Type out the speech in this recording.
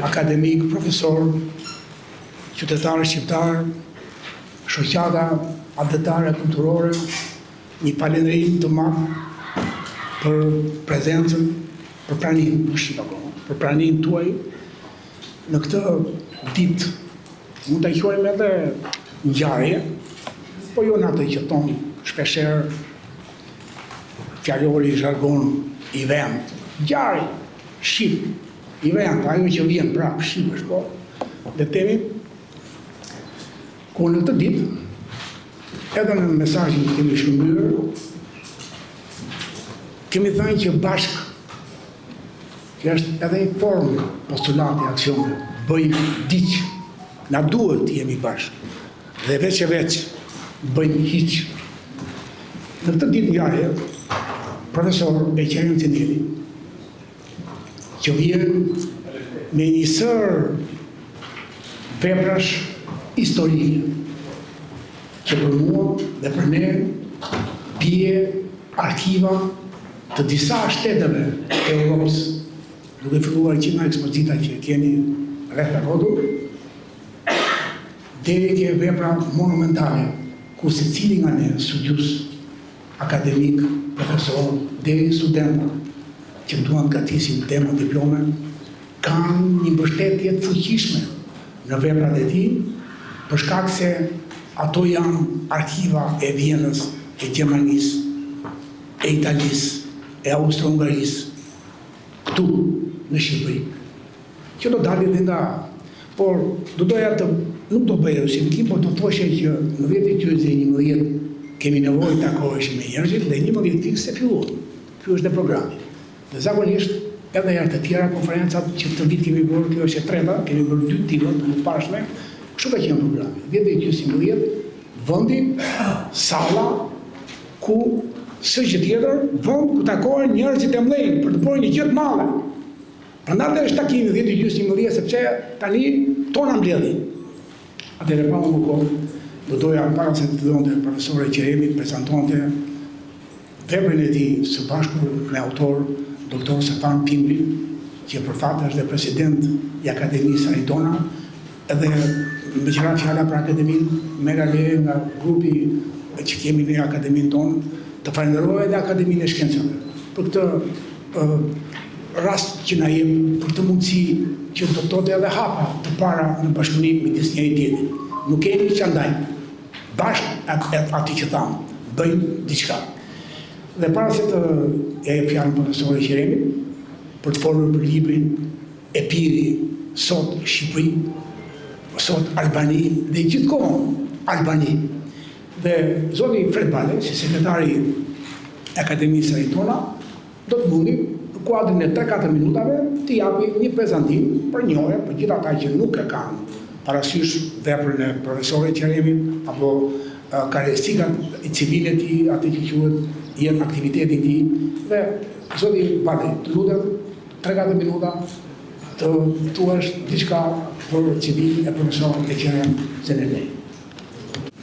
akademik, profesor, qytetarë shqiptarë, shoqata adhetare kulturore, një falënderim të madh për prezencën, për pranimin për pranimin tuaj në këtë ditë. Mund ta quajmë edhe ngjarje, po jo në atë që thon shpeshherë fjalori jargon event, ngjarje, shqip, event, ajo që vjen prapë shqip është po, dhe temi ku në këtë ditë, edhe në mesazhin që kemi shkëmbyer, kemi thënë që bashkë, që është edhe një formë postulati aksione, bëjmë diç, na duhet të jemi bashkë, dhe veç e veç bëjmë hiç. Në këtë ditë ngjarje, profesor Beqerin Cindeli, që vjen me një sër veprash historike, që për mua dhe për ne bie arkiva të disa shteteve të Europës, duke filluar që nga ekspozita që keni rreth rrotull, deri ke vepra monumentale, ku secili nga ne, studius, akademik, profesor, deri studenta, që duan gatisin tema diplome, kanë një mbështetje të fuqishme në veprat e tij, për shkak se ato janë arkiva e Vienës, e Gjermanisë, e Italisë, e Austro-Hungarisë, këtu në Shqipëri, që do dalin dhe nga, por do doja të, nuk do bëja ushimkim, por do thoshe që në vitin 2011 kemi nevojë të takoheshim me njerëzit dhe 11 fiks se filluan. Ky është dhe programi. Dhe zakonisht edhe herë të tjera konferencat që këtë vit kemi bërë, kjo është e treta, kemi bërë 2 tilla të mëparshme, kështu ka qenë programi. Vitin 2011 vendi, salla ku së që tjetër, vend ku takohen njerëzit e mëdhenj për të bërë një gjë të madhe. Prandaj është takimi vitin 2011 sepse tani tona mbledhin. Atëherë pa më kohë, do doja para se të donte profesori Qeremi të prezantonte veprën e tij së bashku me autor doktor Stefan Pimbri, që për fat është dhe president i Akademisë Aridona, edhe me qëra fjala për akademinë, mera leje nga grupi që kemi në akademinë tonë, të falenderoj edhe Akademinë e Shkencave për këtë rast që na jep, për këtë mundësi që do të thotë edhe hapa të para në bashkëpunim midis njëri tjetrit. Nuk kemi që ndajmë, bashkë aty që thamë, bëjmë diçka. Dhe para se të jep fjalën profesorit Qeremi, për të folur për librin E Piri, sot Shqipëri, sot Albani dhe gjithkohën Albani. Dhe zoti Fred Bale, si sekretari i Akademisë Aridona, do të mundi në kuadrin e 3-4 minutave të japi një prezantim për njohje për gjithë ata që nuk e kanë parasysh veprën e profesorit Qeremi apo karakteristikat civile të tij, atë që quhet jetë aktiviteti i tij. Dhe zoti Bale, të lutem 3-4 minuta të thuash diçka për civilin e profesorit Qeremi Cindeli.